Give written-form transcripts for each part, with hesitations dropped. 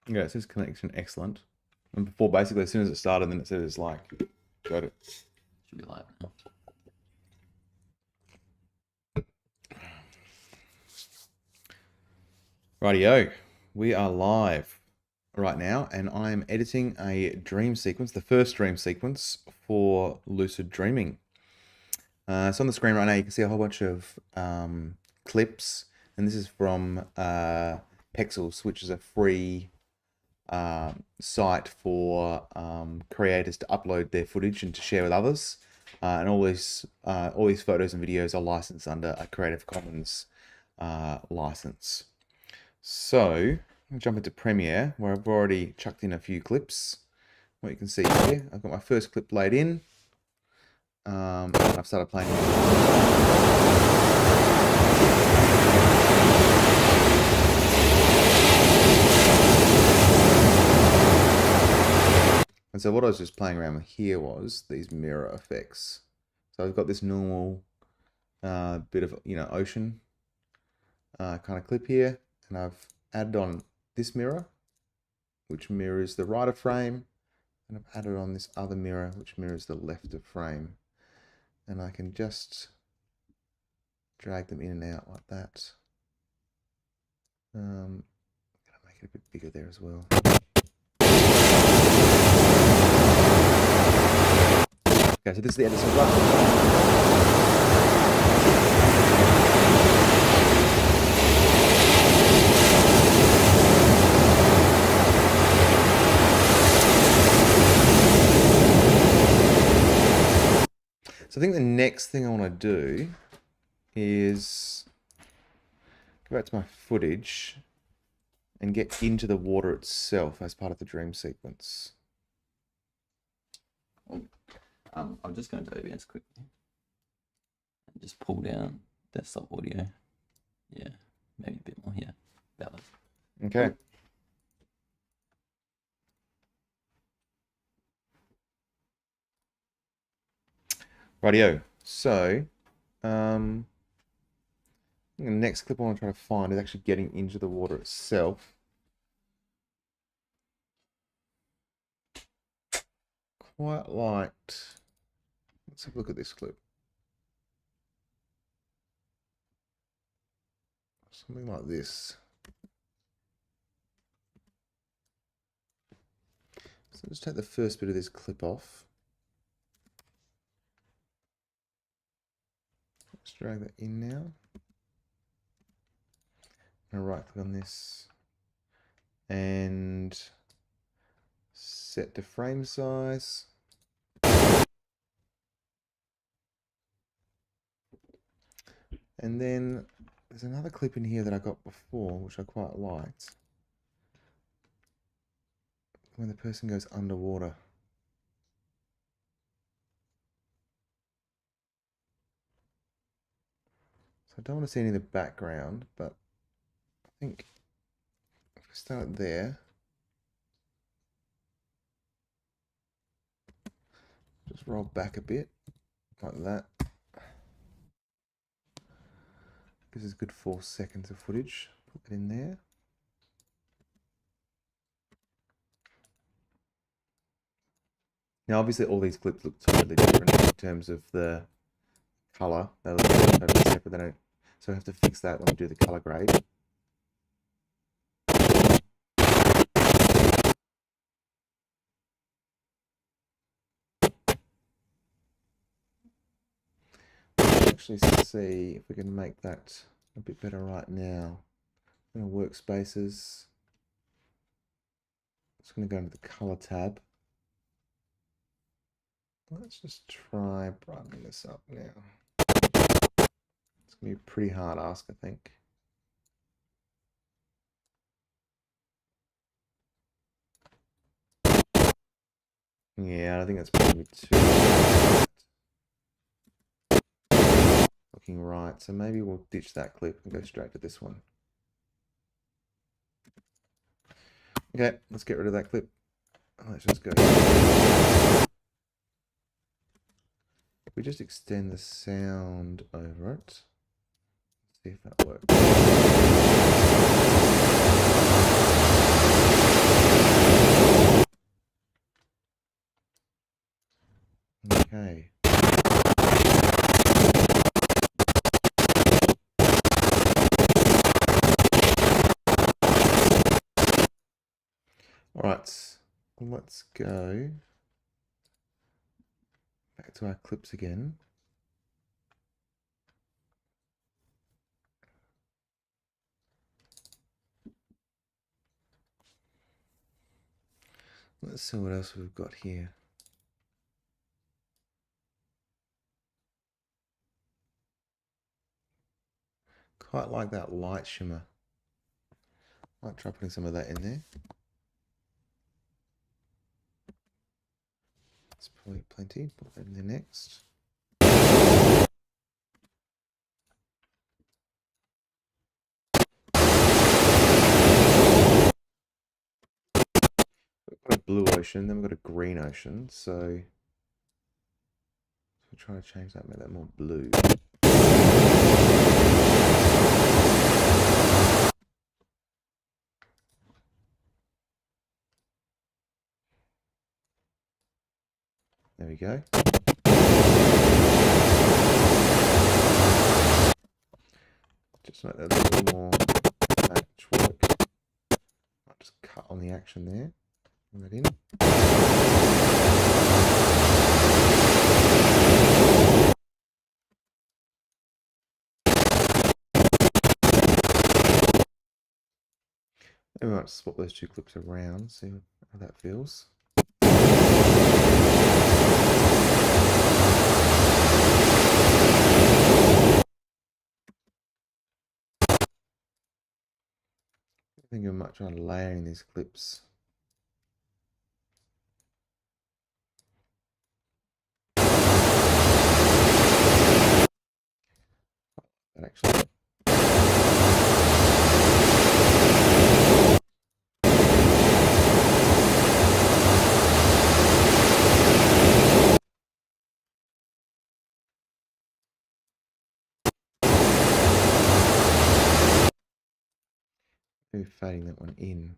Yeah, it says connection excellent. And before, basically, as soon as it started, then it said it's like, got it. Should be live now. Rightio, we are live right now, and I'm editing a dream sequence, the first dream sequence for lucid dreaming. So on the screen right now, you can see a whole bunch of clips, and this is from Pexels, which is a free site for creators to upload their footage and to share with others. And all these photos and videos are licensed under a Creative Commons license. So I'll jump into Premiere, where I've already chucked in a few clips. What you can see here, I've got my first clip laid in. And I've started playing. And so what I was just playing around with here was these mirror effects. So I've got this normal bit of, ocean kind of clip here, and I've added on this mirror, which mirrors the right of frame, and I've added on this other mirror, which mirrors the left of frame. And I can just drag them in and out like that. I'm gonna make it a bit bigger there as well. Okay, so this is the edit button. So I think the next thing I want to do is go back to my footage and get into the water itself as part of the dream sequence. I'm just going to OBS quickly and just pull down desktop audio. Yeah, maybe a bit more. Yeah, about that. Okay. Rightio. So, the next clip I want to try to find is actually getting into the water itself. Quite liked. Let's have a look at this clip. Something like this. So just take the first bit of this clip off. Let's drag that in now. And right click on this and set to frame size. And then there's another clip in here that I got before, which I quite liked. When the person goes underwater. So I don't want to see any of the background, but I think if we start there, just roll back a bit, like that. This is good 4 seconds of footage. Put it in there. Now, obviously, all these clips look totally different in terms of the color. They look totally separate. They don't, so I have to fix that when we do the color grade. Actually, see if we can make that a bit better right now. I'm going to workspaces. Just going to go into the color tab. Let's just try brightening this up now. It's going to be a pretty hard ask, I think. Yeah, I think that's probably too looking right. So maybe we'll ditch that clip and go straight to this one. Okay, let's get rid of that clip. Let's just go. We just extend the sound over it. Let's see if that works. Okay. All right, let's go back to our clips again. Let's see what else we've got here. Quite like that light shimmer. Might try putting some of that in there. It's probably plenty. Put that in there next. We've got a blue ocean, then we've got a green ocean, so we'll try to change that, make that more blue. There we go. Just make that a little more patchwork. I'll just cut on the action there. Bring that in. Maybe I might swap those two clips around, see how that feels. I think I'm much on layering these clips. That actually. Maybe fading that one in.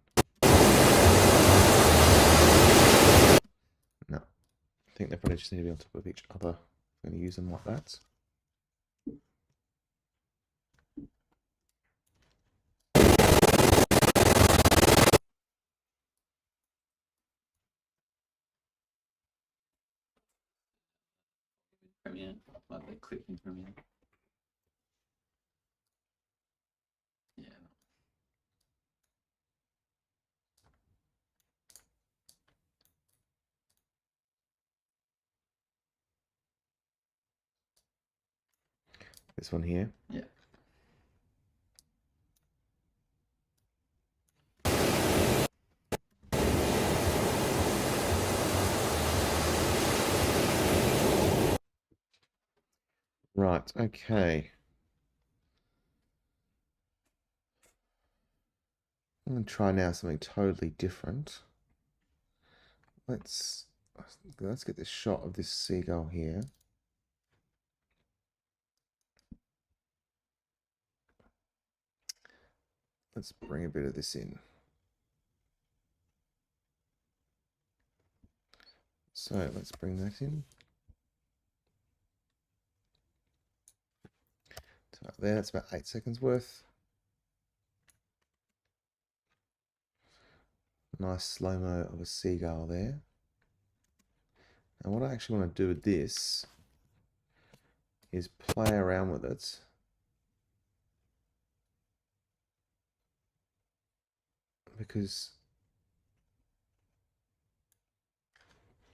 No, I think they probably just need to be on top of each other. I'm going to use them like that. Premiere, like the clip in Premiere. Yeah. This one here. Yeah. Right, okay. I'm going to try now something totally different. Let's get this shot of this seagull here. Let's bring a bit of this in. So let's bring that in. So there, that's about 8 seconds worth. Nice slow-mo of a seagull there. And what I actually want to do with this is play around with it. Because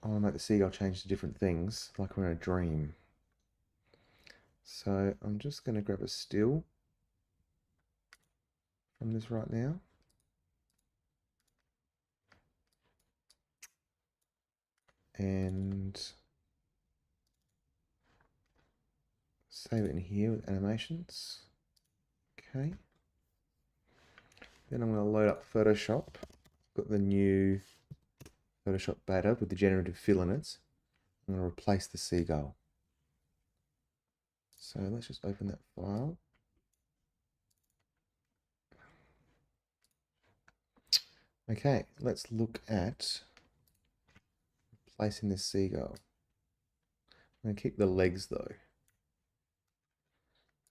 I want to make the seagull change to different things, like we're in a dream. So I'm just going to grab a still from this right now. And save it in here with animations. Okay. Then I'm going to load up Photoshop. Got the new Photoshop beta with the generative fill in it. I'm going to replace the seagull. So let's just open that file. Okay, let's look at replacing this seagull. I'm going to keep the legs though.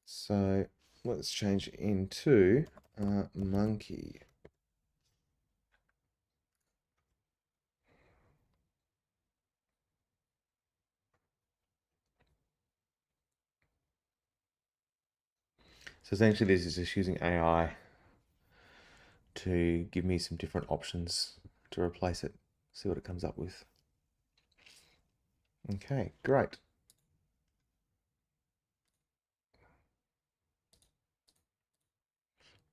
So let's change into monkey. So essentially this is just using AI to give me some different options to replace it. See what it comes up with. Okay, great.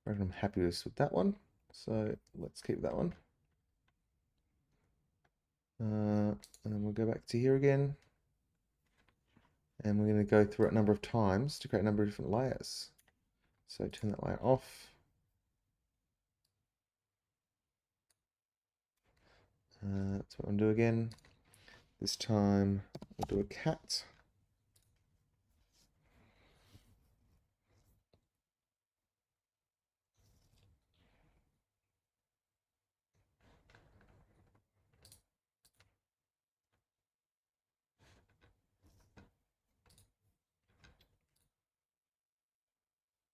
I reckon I'm happy with that one. So let's keep that one. And then we'll go back to here again. And we're going to go through it a number of times to create a number of different layers. So turn that layer off. That's what I'm going to do again. This time we'll do a cat.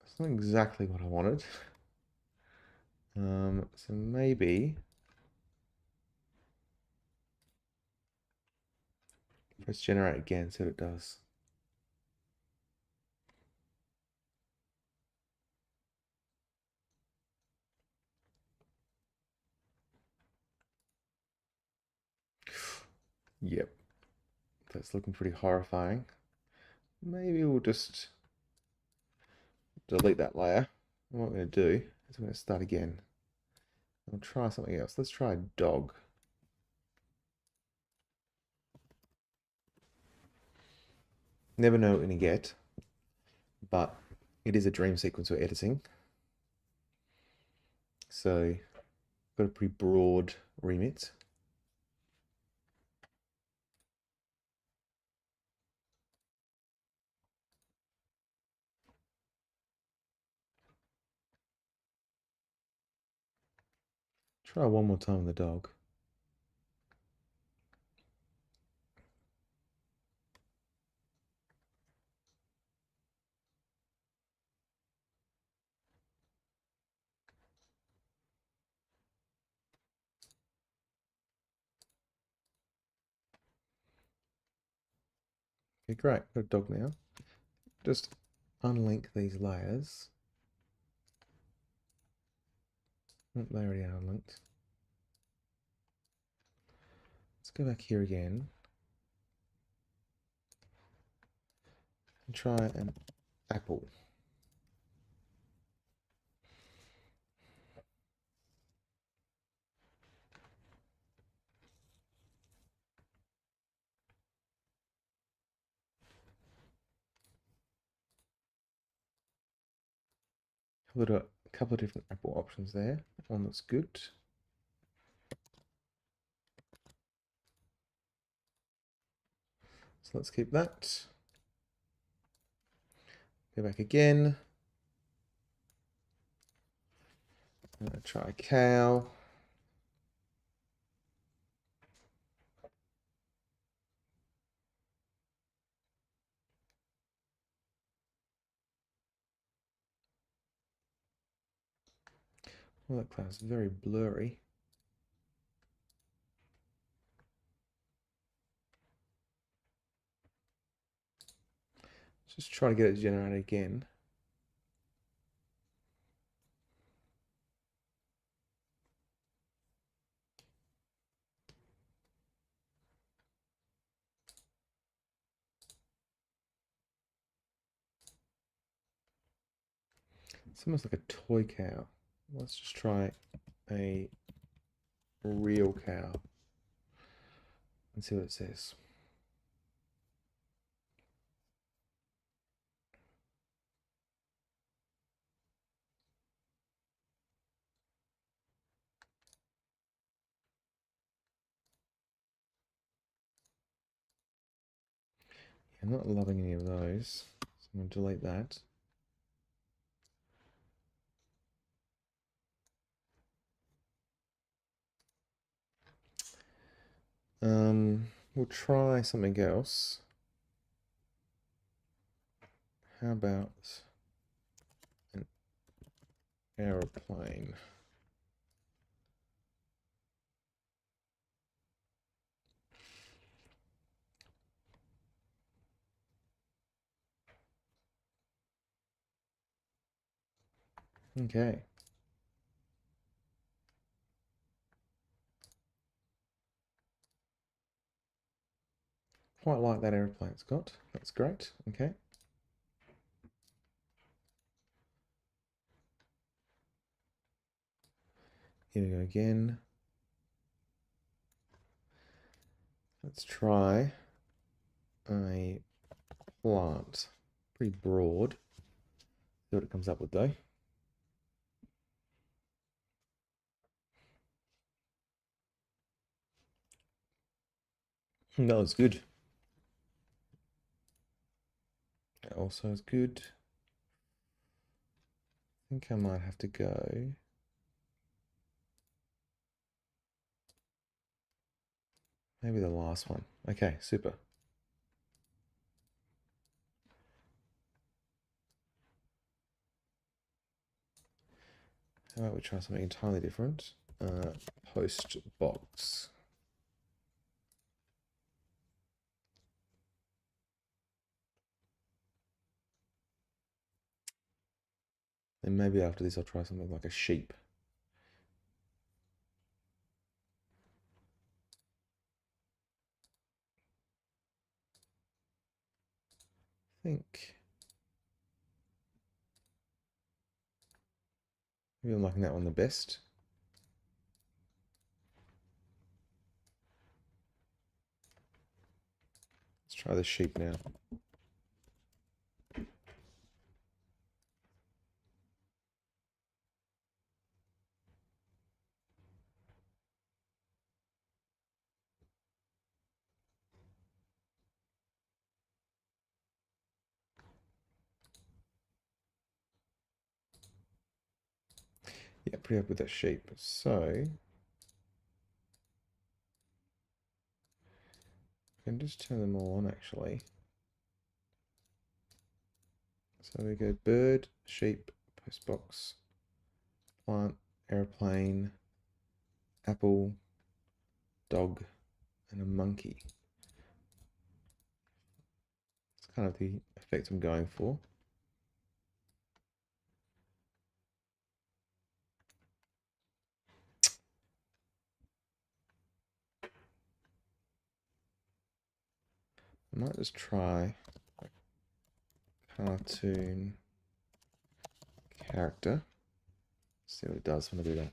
That's not exactly what I wanted. So maybe press generate again, see what it does. Yep, that's looking pretty horrifying. Maybe we'll just delete that layer. And what I'm going to do is I'm going to start again. I'll try something else. Let's try a dog. Never know what we're going to get, but it is a dream sequence we're editing. So, got a pretty broad remit. Try one more time with the dog. Okay, great. Got a dog now. Just unlink these layers. Oh, they already are unlinked. Let's go back here again and try an apple. A couple of different apple options there. One looks good. So let's keep that. Go back again. Try a cow. Well, that cloud's very blurry. Just try to get it generated again. It's almost like a toy cow. Let's just try a real cow and see what it says. I'm not loving any of those, so I'm going to delete that. We'll try something else. How about an aeroplane? Okay. Quite like that aeroplane it's got. That's great. Okay. Here we go again. Let's try a plant. Pretty broad. See what it comes up with though. That was good. That also is good. I think I might have to go. Maybe the last one. Okay, super. How about we try something entirely different? Post box. And maybe after this I'll try something like a sheep. I think maybe I'm liking that one the best. Let's try the sheep now. Yeah, pretty happy with that sheep. So I can just turn them all on actually. So we go bird, sheep, postbox, plant, airplane, apple, dog, and a monkey. It's kind of the effect I'm going for. I might just try cartoon character. See what it does when I do that.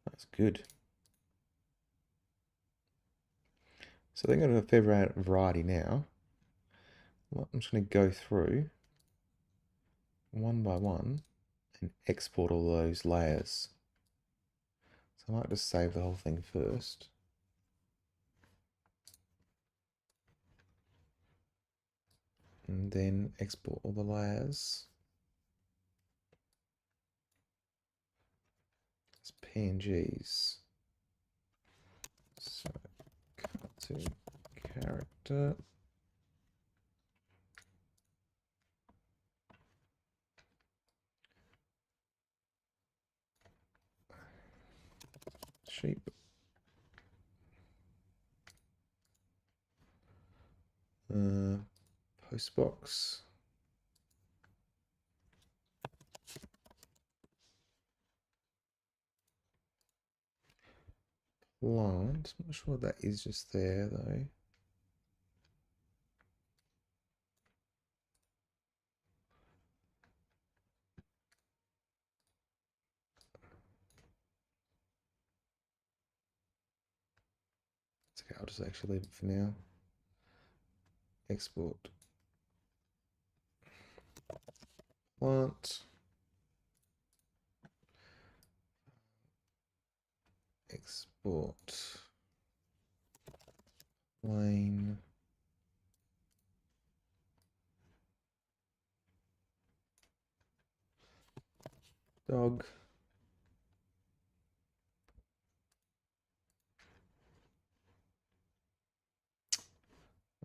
That's good. So they've got a fair variety now. Well, I'm just going to go through one by one and export all those layers. So I might just save the whole thing first. And then export all the layers as PNGs. So cartoon character. Sheep. Postbox. Plant. I'm not sure what that is just there though. It's okay, I'll just actually leave it for now. Export plant. Export plane. Dog.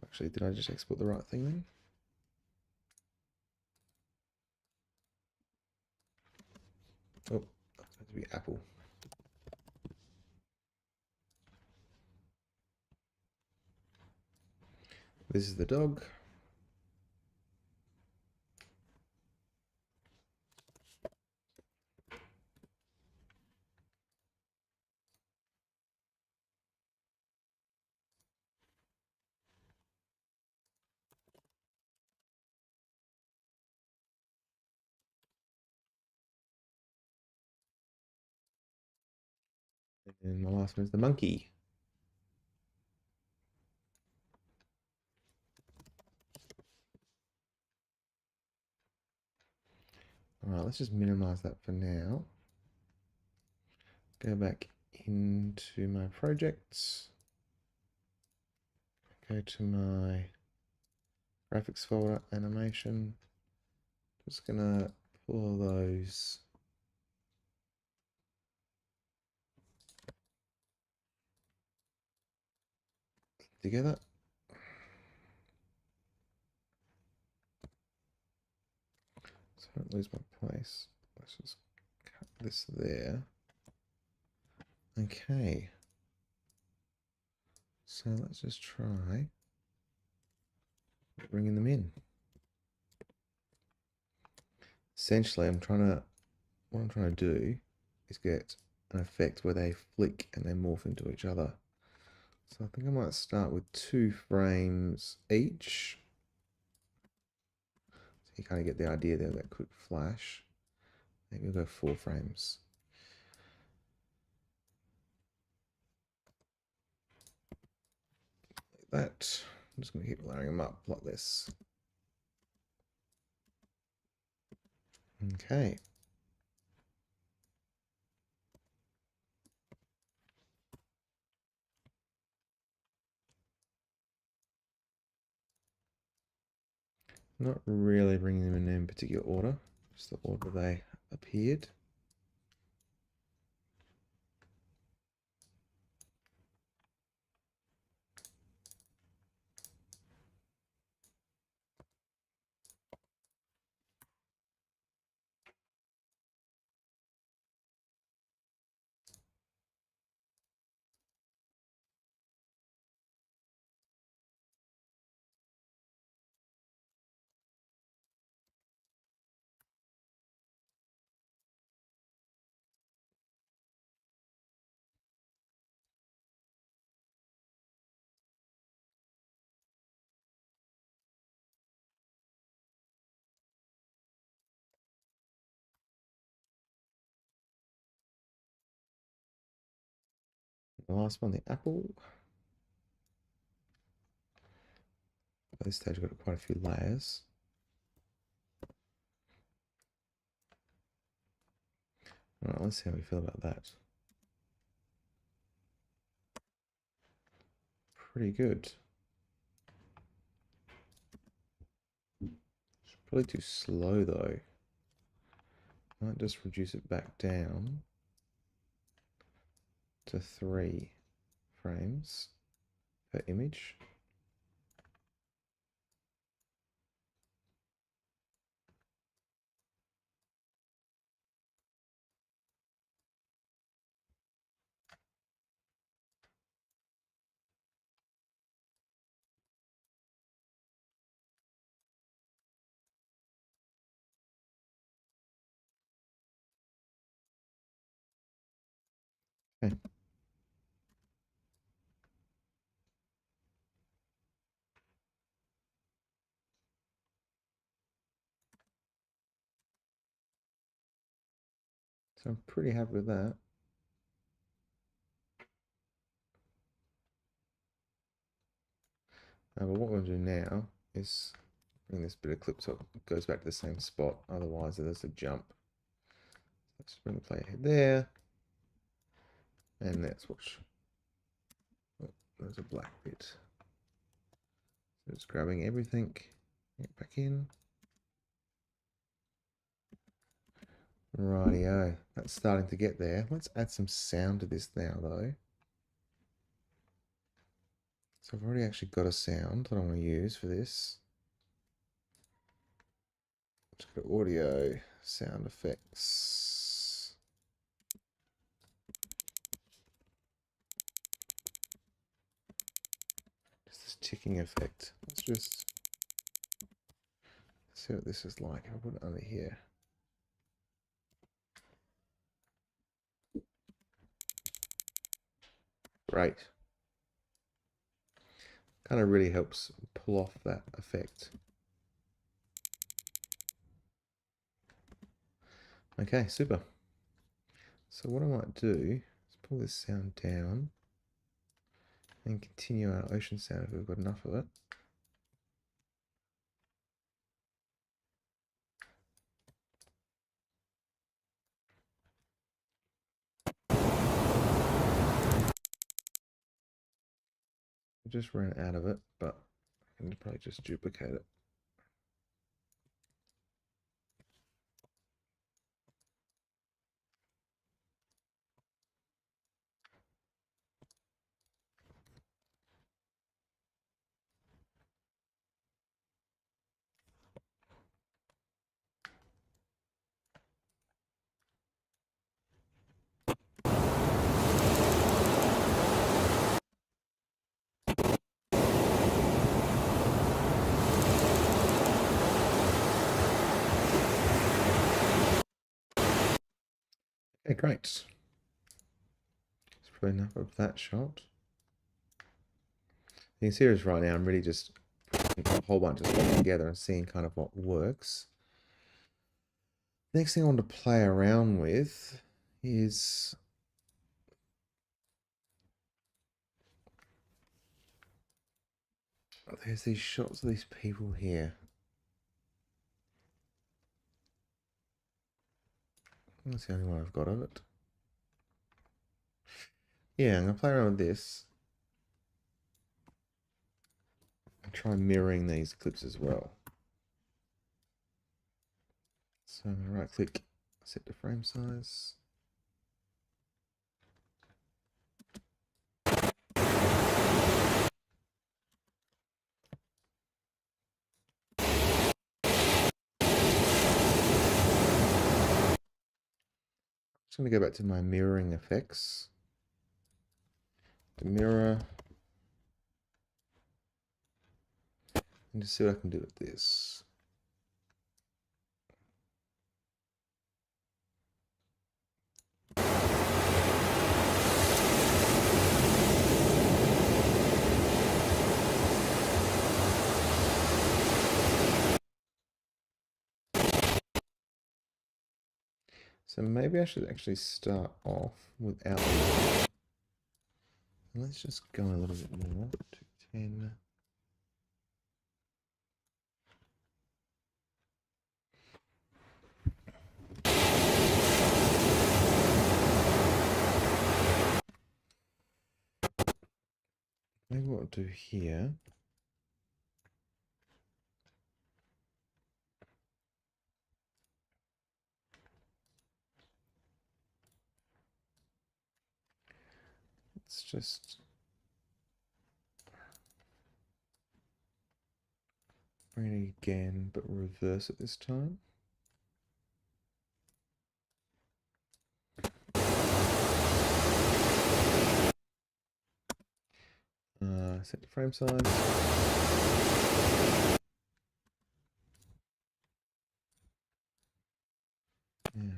Actually, did I just export the right thing then? Oh, that's meant to be apple. This is the dog. And my last one is the monkey. All right, let's just minimize that for now. Go back into my projects. Go to my graphics folder, animation. Just gonna pull those together. So I don't lose my place. Let's just cut this there. Okay. So let's just try bringing them in. Essentially, what I'm trying to do is get an effect where they flick and they morph into each other. So I think I might start with 2 frames each. So you kind of get the idea there, that quick flash. Maybe we'll go 4 frames. Like that. I'm just going to keep layering them up like this. Okay. Not really bringing them in any particular order, just the order they appeared. The last one, the apple. At this stage, I've got quite a few layers. All right, let's see how we feel about that. Pretty good. Probably too slow though. Might just reduce it back down to 3 frames per image. Okay. So I'm pretty happy with that. But what we're going to do now is bring this bit of clip so it goes back to the same spot. Otherwise, there's a jump. Let's bring the playhead there. And let's watch. Oh, there's a black bit. So it's grabbing everything. Get back in. Rightio. That's starting to get there. Let's add some sound to this now, though. So I've already actually got a sound that I want to use for this. Just go to audio, sound effects. Just this ticking effect. Let's just see what this is like. I'll put it under here. Great. Kind of really helps pull off that effect. Okay, super. So what I might do is pull this sound down and continue our ocean sound if we've got enough of it. I just ran out of it, but I can probably just duplicate it. Okay, great. That's probably enough of that shot. You can see this right now, I'm really just putting a whole bunch of stuff together and seeing kind of what works. Next thing I want to play around with is there's these shots of these people here. That's the only one I've got of it. Yeah, I'm going to play around with this and try mirroring these clips as well. So I'm going to right click, set the frame size. Just going to go back to my mirroring effects. The mirror. And just see what I can do with this. So maybe I should actually start off without. Let's just go a little bit more. 210. Maybe what I'll do here. Let's just bring it again, but reverse it this time. Set the frame size. Yeah.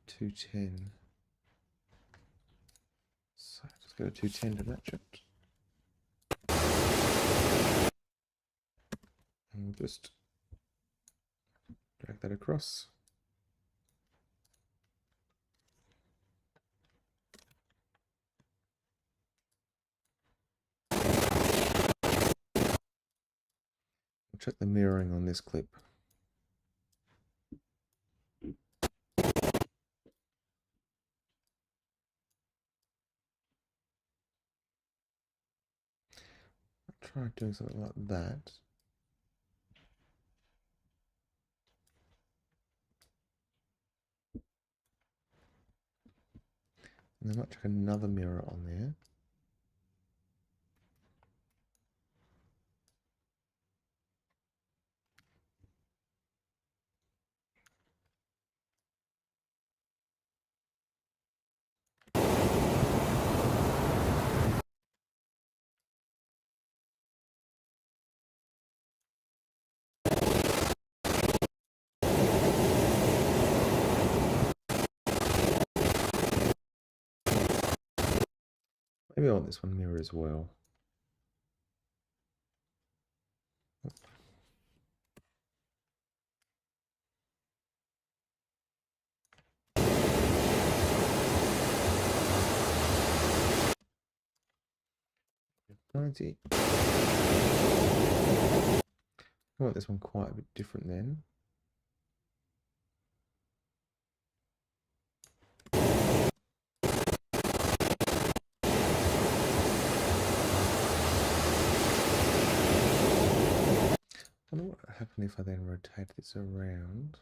210. So just go to 210 to match it. And we'll just drag that across. We'll check the mirroring on this clip. I'll try doing something like that. And I might chuck another mirror on there. Maybe I want this one mirror as well. I want this one quite a bit different then. I wonder what would happen if I then rotate this around.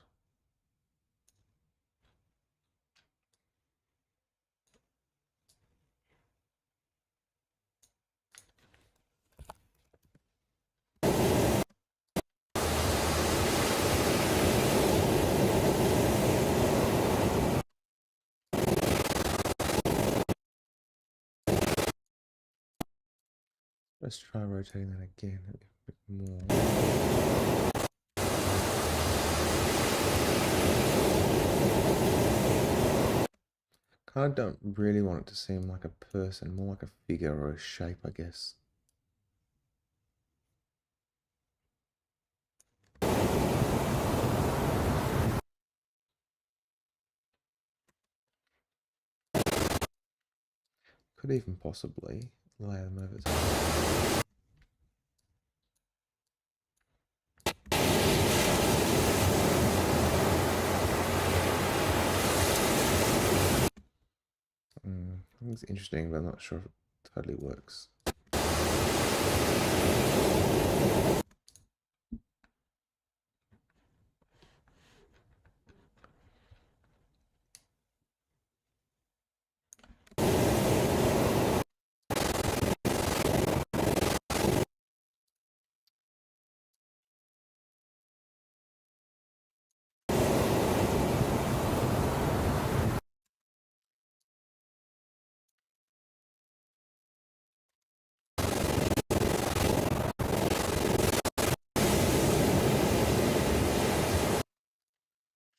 Let's try rotating that again a bit more. Kind of don't really want it to seem like a person, more like a figure or a shape, I guess. Could even possibly lay them over top. I think it's interesting, but I'm not sure if it totally works.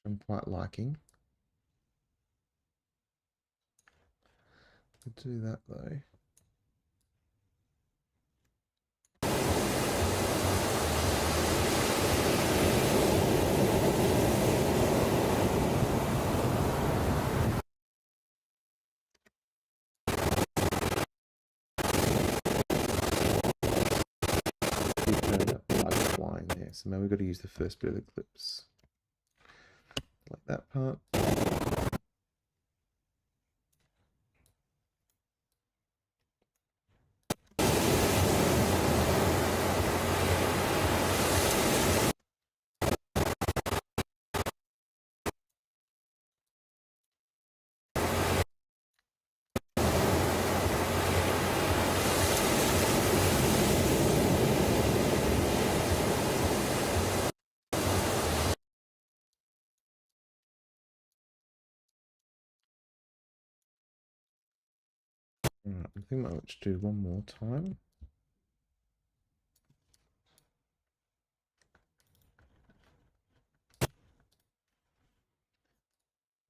I'm quite liking. To do that though. That blood flying there. So now we've got to use the first bit of the clips. Like that part. Right, I think I might do one more time.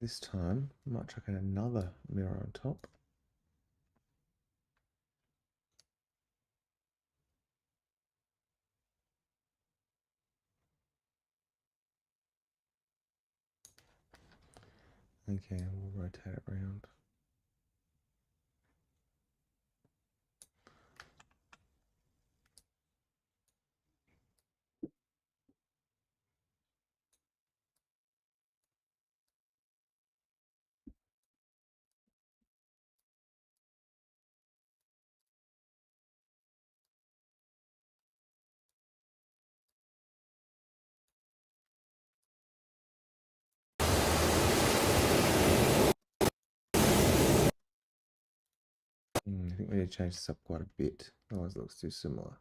This time, I might chuck in another mirror on top. Okay, we'll rotate it around. I think we need to change this up quite a bit. Otherwise it looks too similar.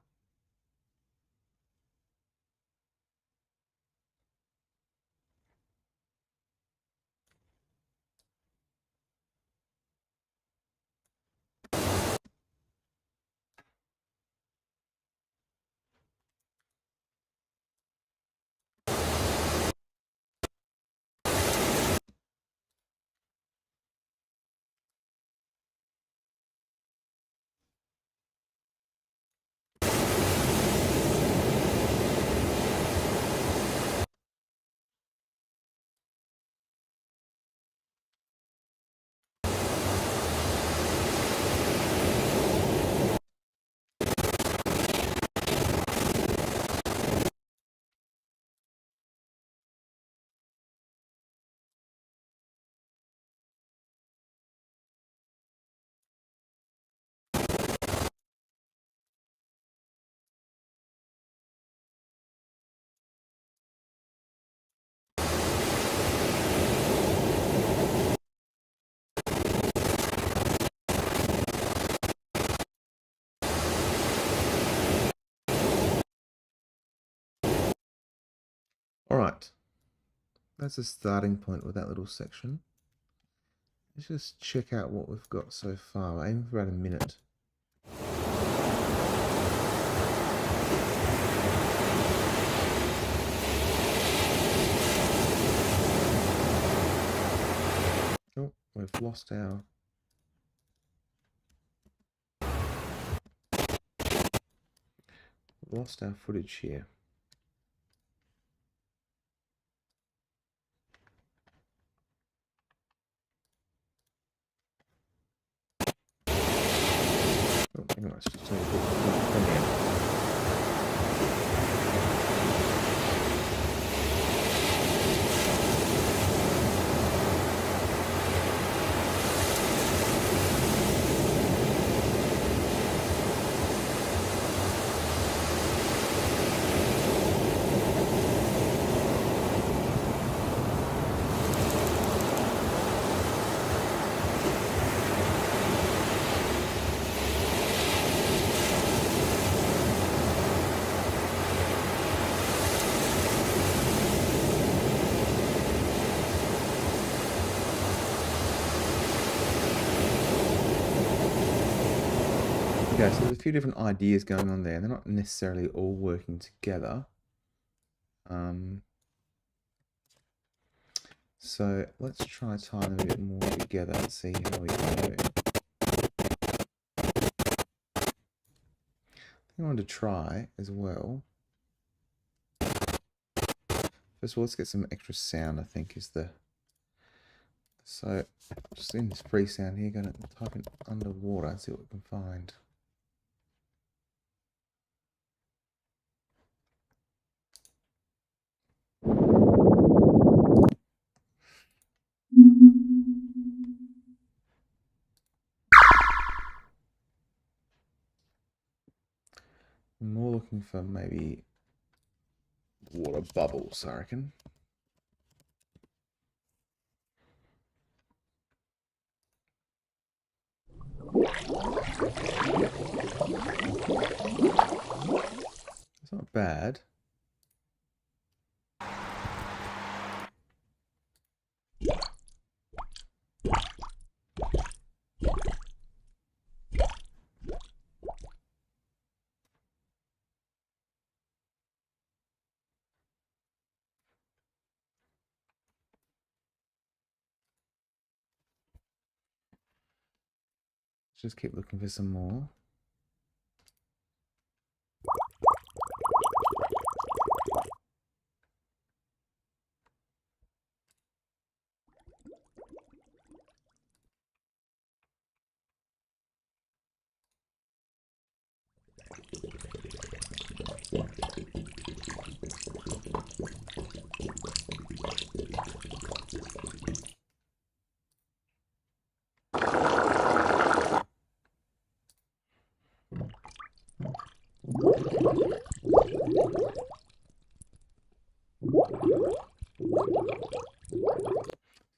All right, that's a starting point with that little section. Let's just check out what we've got so far. We're aiming for about a minute. Oh, we've lost our footage here. Oh, hang on, let's just turn it premiere. Okay, so there's a few different ideas going on there. They're not necessarily all working together. So let's try tying them a bit more together and see how we go. I wanted to try as well. First of all, let's get some extra sound, I think, is the... So, just in this free sound here, going to type in underwater and see what we can find. I'm more looking for maybe water bubbles, I reckon. It's not bad. Let's just keep looking for some more.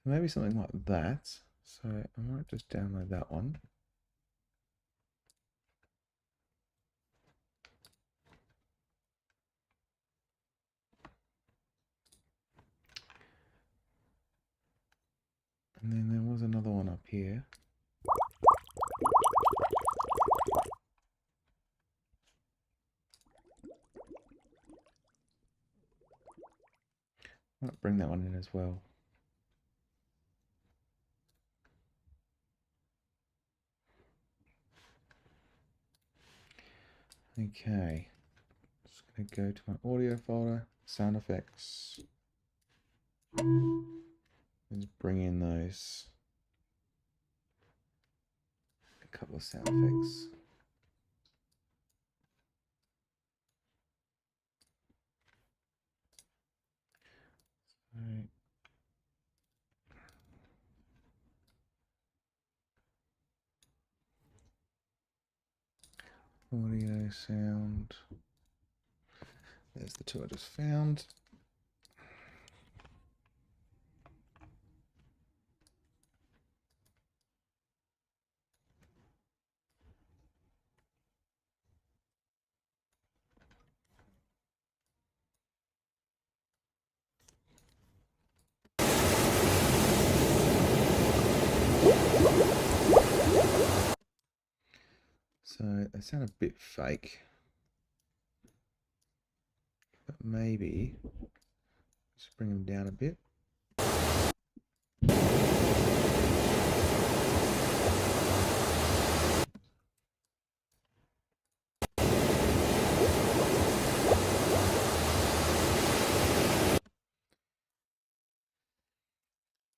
Maybe something like that. So I might just download that one. here. Might bring that one in as well. Okay, just going to go to my audio folder, sound effects. Let's bring in those. A couple of sound effects. Right. Audio, sound. There's the two I just found. So they sound a bit fake, but maybe just bring them down a bit.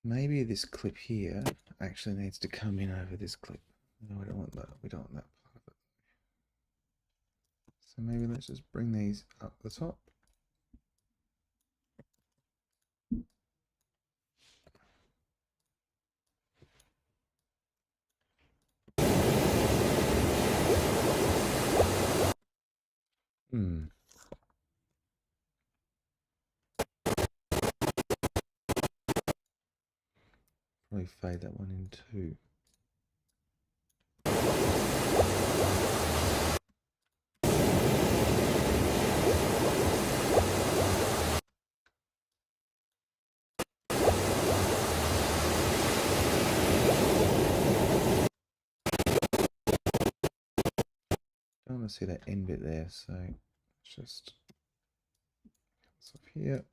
Maybe this clip here actually needs to come in over this clip. No, we don't want that. We don't want that part of it. So maybe let's just bring these up the top. Probably fade that one in too. Don't want to see that end bit there, so let's just this off here.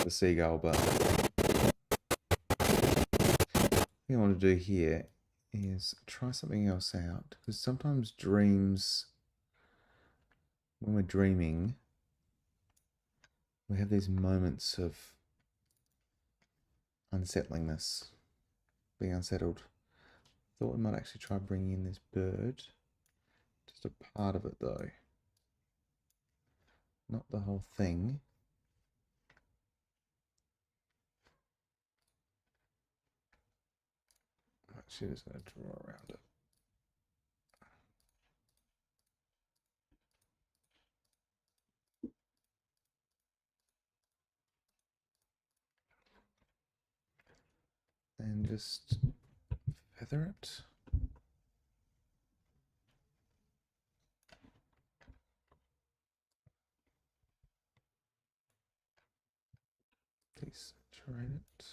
The seagull, but what I want to do here is try something else out, because sometimes dreams, when we're dreaming, we have these moments of unsettlingness, being unsettled. Thought we might actually try bringing in this bird, just a part of it though, not the whole thing. Actually, just going to draw around it. And just feather it. Desaturate it.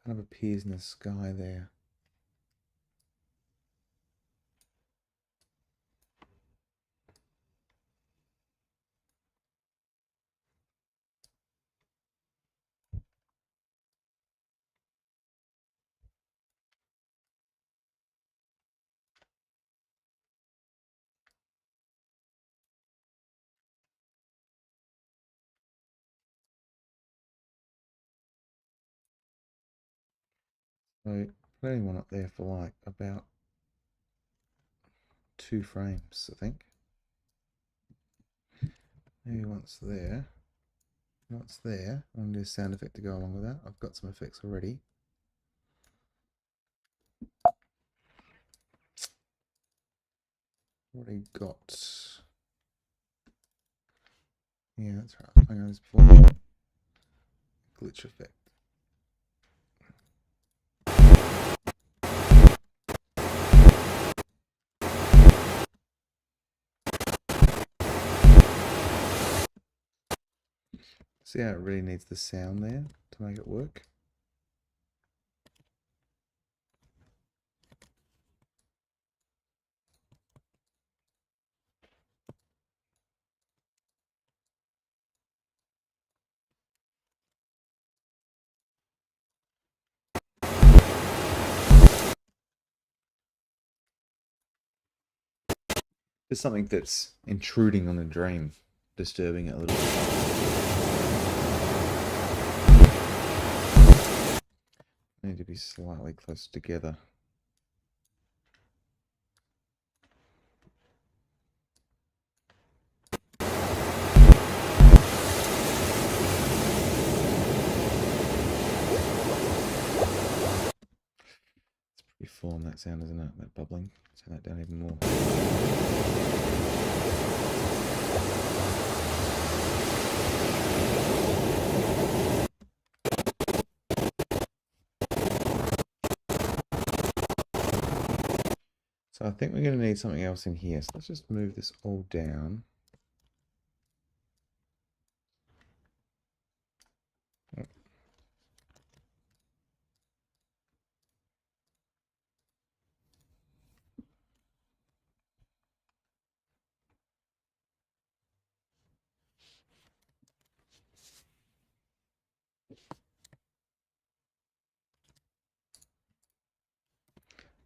Kind of appears in the sky there. So putting one up there for like about 2 frames, I think. Maybe once there. Once there, I'm going to do a sound effect to go along with that. I've got some effects already. Already got. Yeah, that's right. I know this before. Glitch effect. See how it really needs the sound there to make it work? There's something that's intruding on the dream, disturbing it a little bit. Need to be slightly close together. It's pretty full on that sound, isn't it? That bubbling. Turn that down even more. So I think we're going to need something else in here. So let's just move this all down.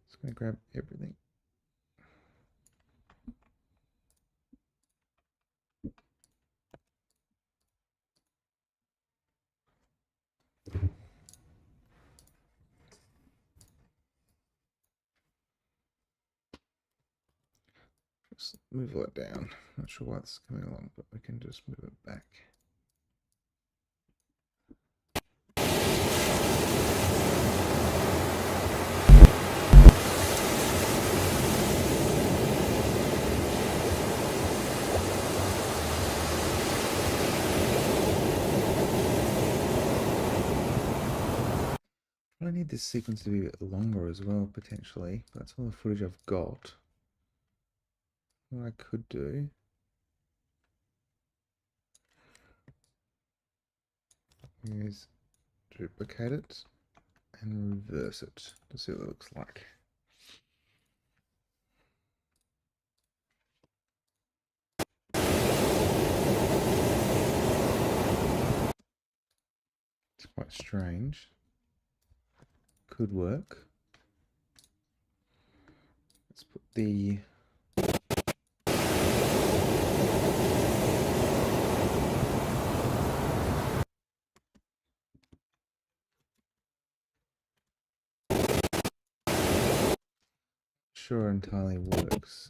Just going to grab everything. Just move it down. Not sure why it's coming along, but we can just move it back. I need this sequence to be a bit longer as well, potentially. But that's all the footage I've got. What I could do is duplicate it and reverse it to see what it looks like. It's quite strange. Could work. Let's put the sure entirely works.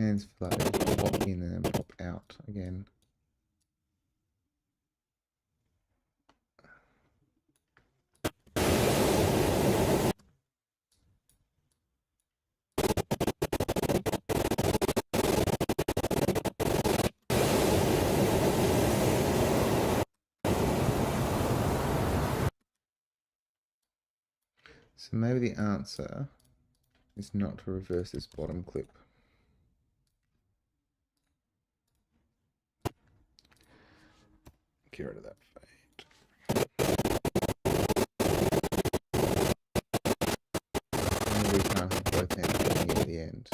Hands flat, pop in and then pop out again. So maybe the answer is not to reverse this bottom clip. Get rid of that fade. Maybe we can't have both ends coming in at the end.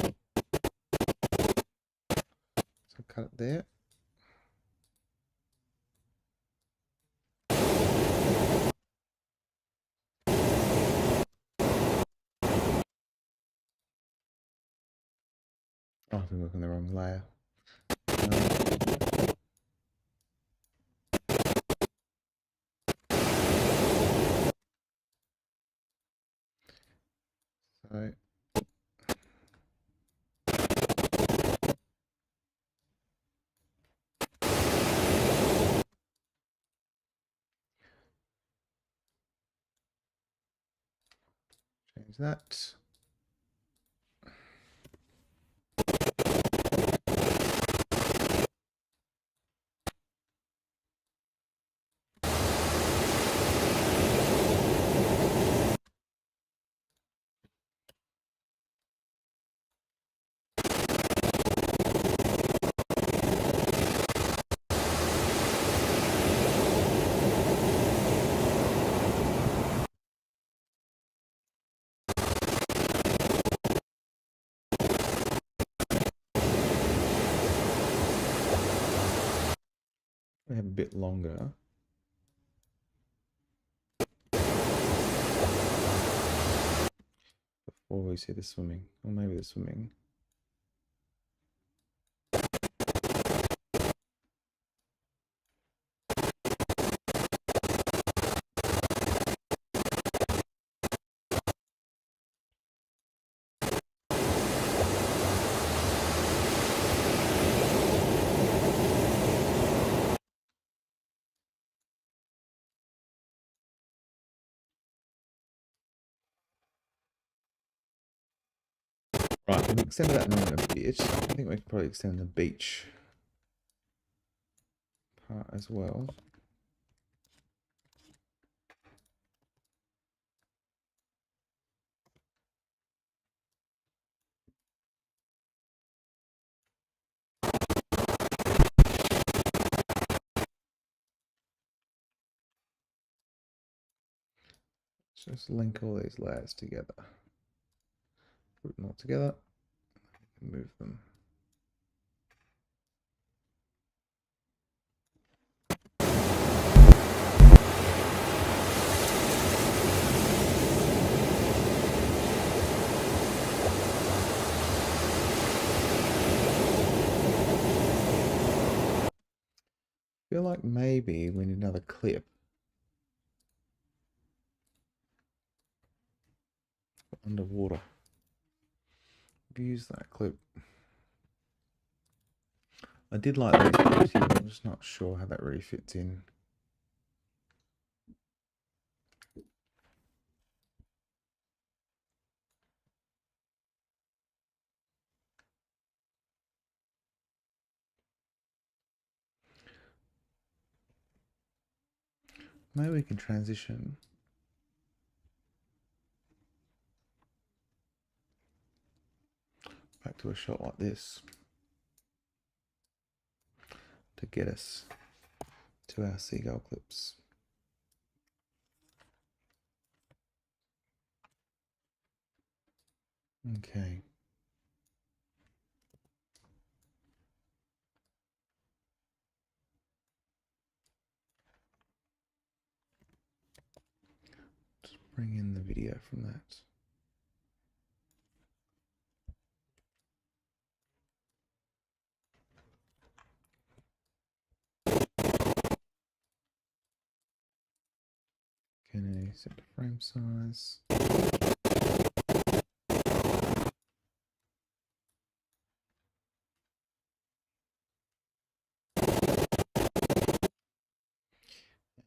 So cut it there. Oh, I've been working on the wrong layer. So change that. We have a bit longer. Before we see the swimming, or maybe the swimming. Right, we've extended that moment a bit. I think we could probably extend the beach part as well. Just link all these layers together. Put them all together. Move them. I feel like maybe we need another clip. Underwater. Use that clip. I did like these clips here, but I'm just not sure how that really fits in. Maybe we can transition back to a shot like this to get us to our seagull clips. Okay. Just bring in the video from that. Can I set the frame size?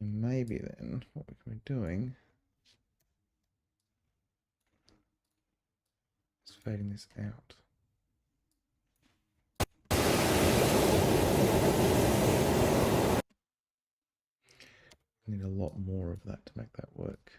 And maybe then what we can be doing is fading this out. Need a lot more of that to make that work.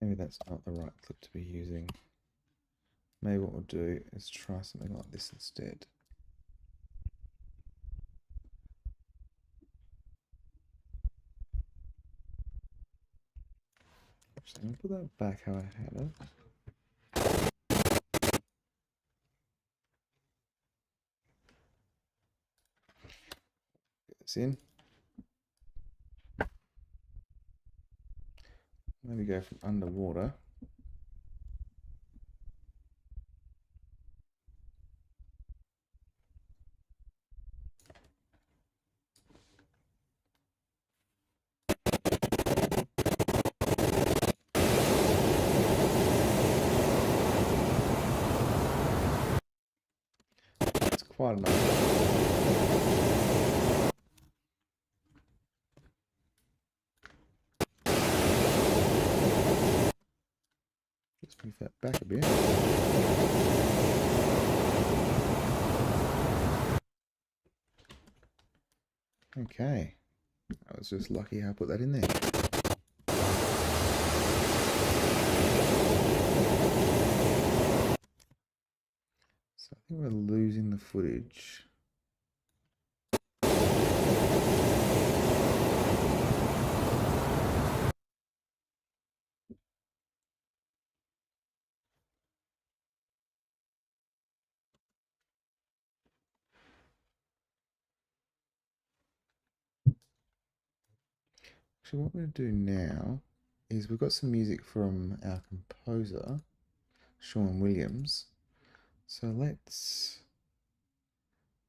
Maybe that's not the right clip to be using. Maybe what we'll do is try something like this instead. Actually, I'm gonna put that back how I had it. Get this in. Maybe go from underwater. It's quite enough. Just move that back a bit. Okay, I was just lucky how I put that in there. So I think we're losing the footage. Actually, what we're going to do now is we've got some music from our composer, Sean Williams. So let's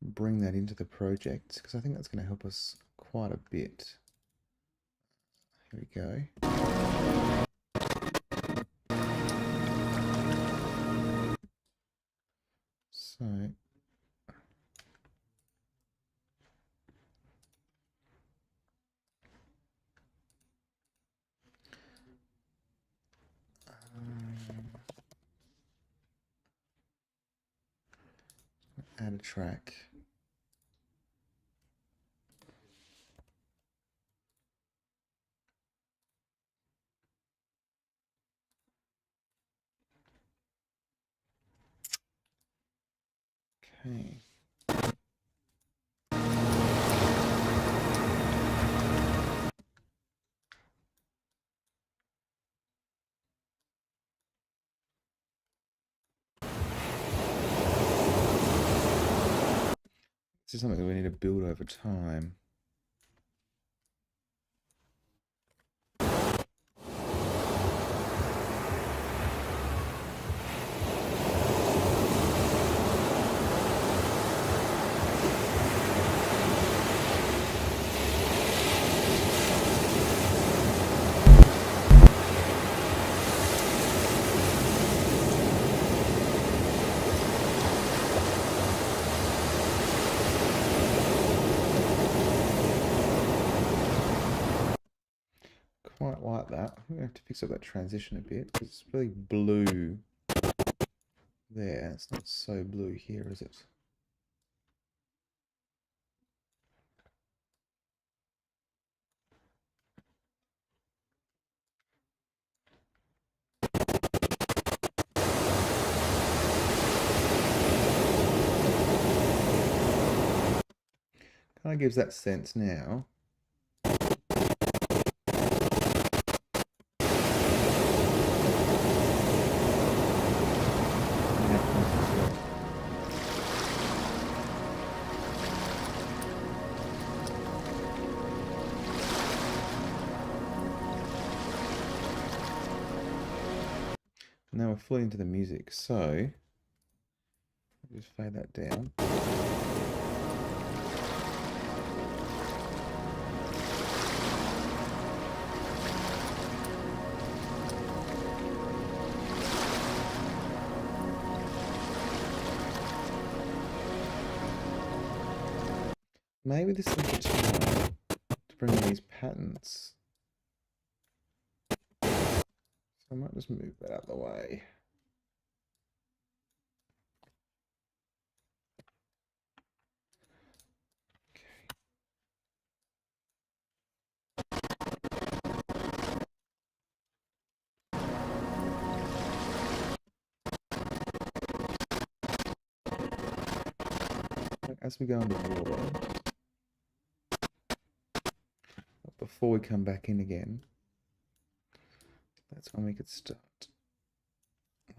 bring that into the project because I think that's going to help us quite a bit. Here we go. So add a track. Okay. This is something that we need to build over time. Quite like that. I'm going to have to fix up that transition a bit because it's really blue there. It's not so blue here, is it? Kind of gives that sense now. Now we're fully into the music, so just fade that down. Maybe this is the time to bring these patterns. So I might just move that out of the way. as we go underwater, before we come back in again, that's when we could start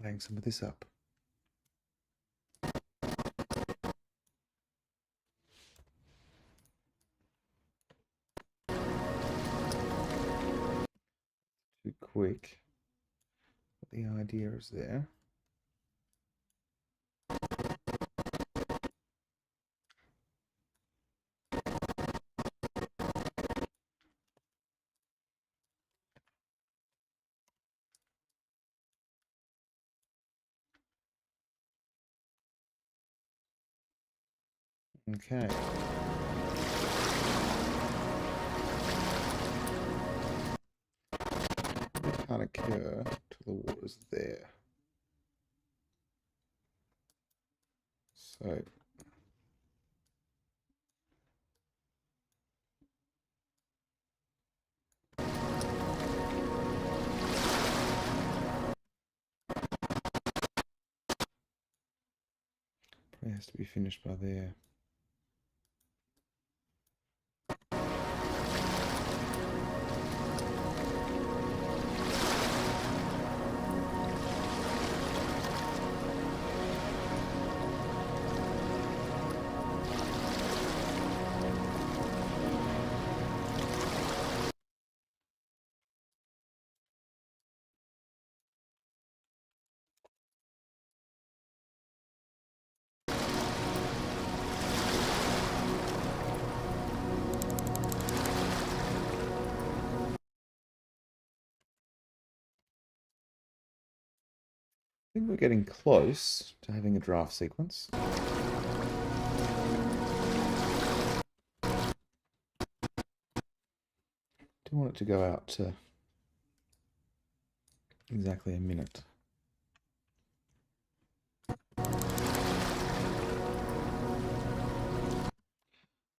laying some of this up. Too quick, but the idea is there. Okay. It can't occur till the water's there. So it has to be finished by there. I think we're getting close to having a draft sequence. Do want it to go out to exactly a minute.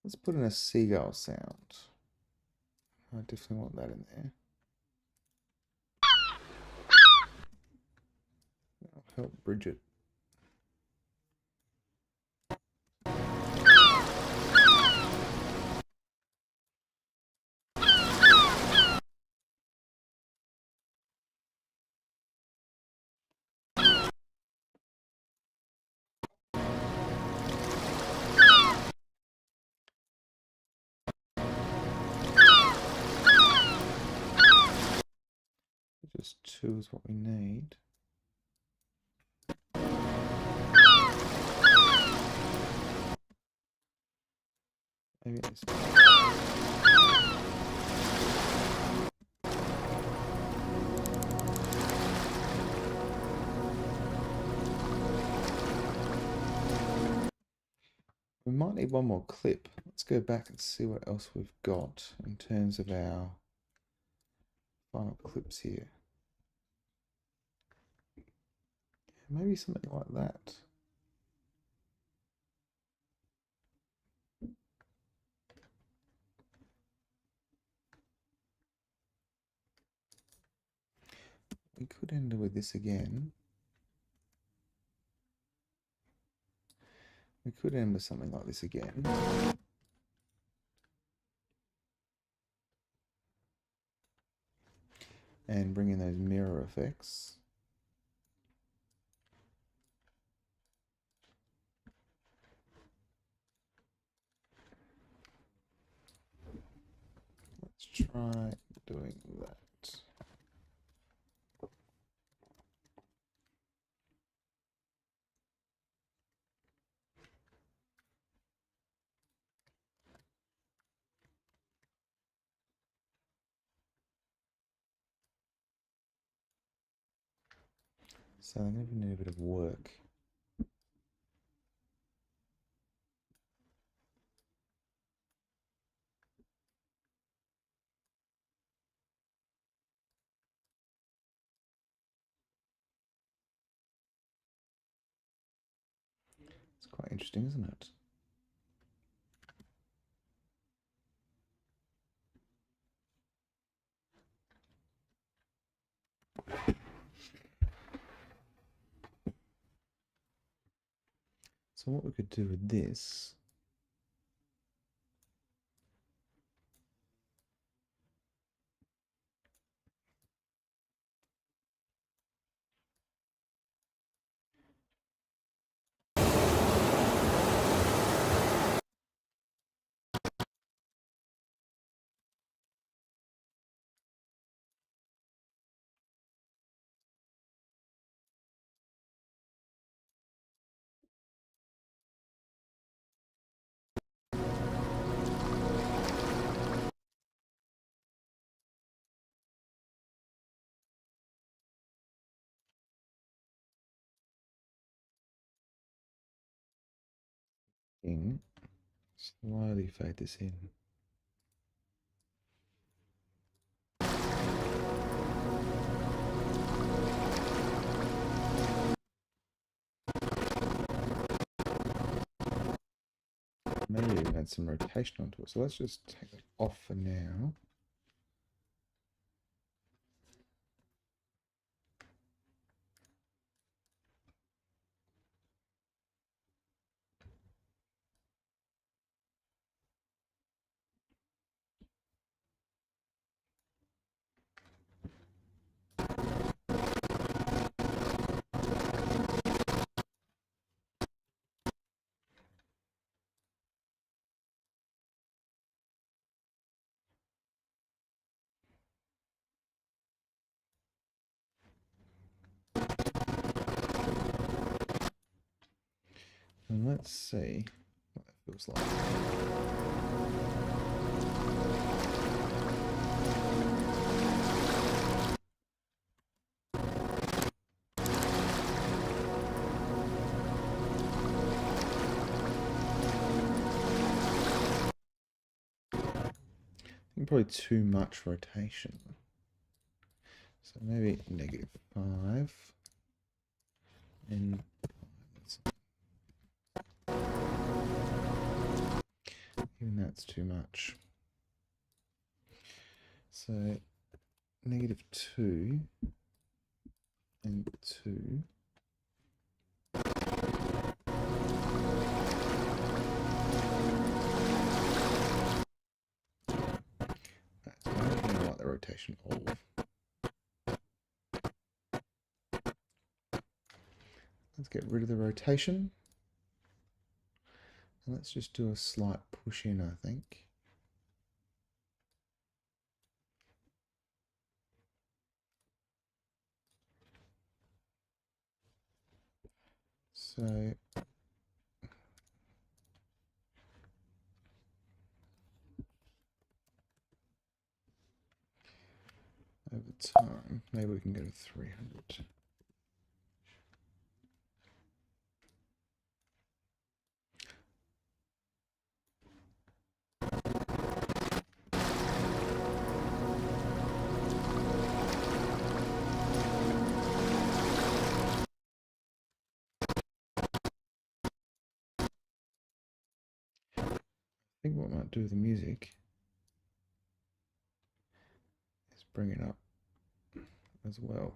Let's put in a seagull sound. I definitely want that in there. That'll help bridge it. Just 2 is what we need. Maybe it's... We might need one more clip. Let's go back and see what else we've got in terms of our final clips here. Maybe something like that. We could end with this again. We could end with something like this again. And bring in those mirror effects. Let's try doing that. So I'm going to need a bit of work. It's quite interesting, isn't it? So what we could do with this thinking slowly fade this in. Maybe even add some rotation onto it. So let's just take that off for now. And let's see what that feels like. I think probably too much rotation. So maybe -5 and even that's too much. So -2 and 2. That's I don't think I like the rotation all. Let's get rid of the rotation. And let's just do a slight push in, I think. So over time, maybe we can go to 300. I think what I might do with the music is bring it up as well.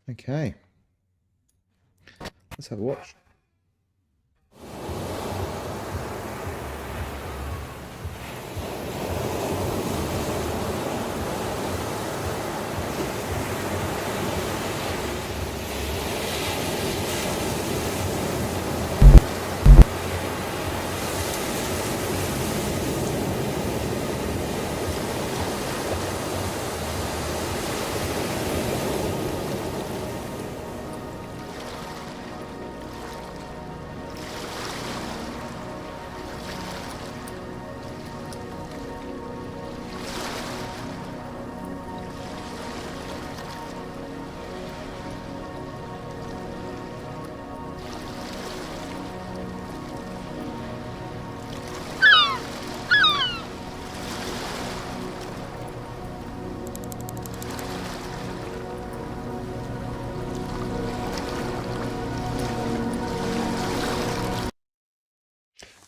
Okay, let's have a watch.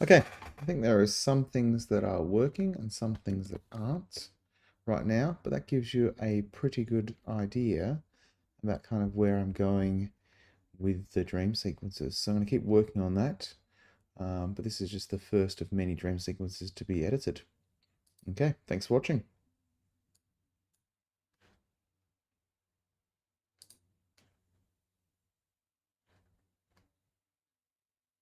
Okay, I think there are some things that are working and some things that aren't right now, but that gives you a pretty good idea about kind of where I'm going with the dream sequences. So I'm going to keep working on that, but this is just the first of many dream sequences to be edited. Okay, thanks for watching.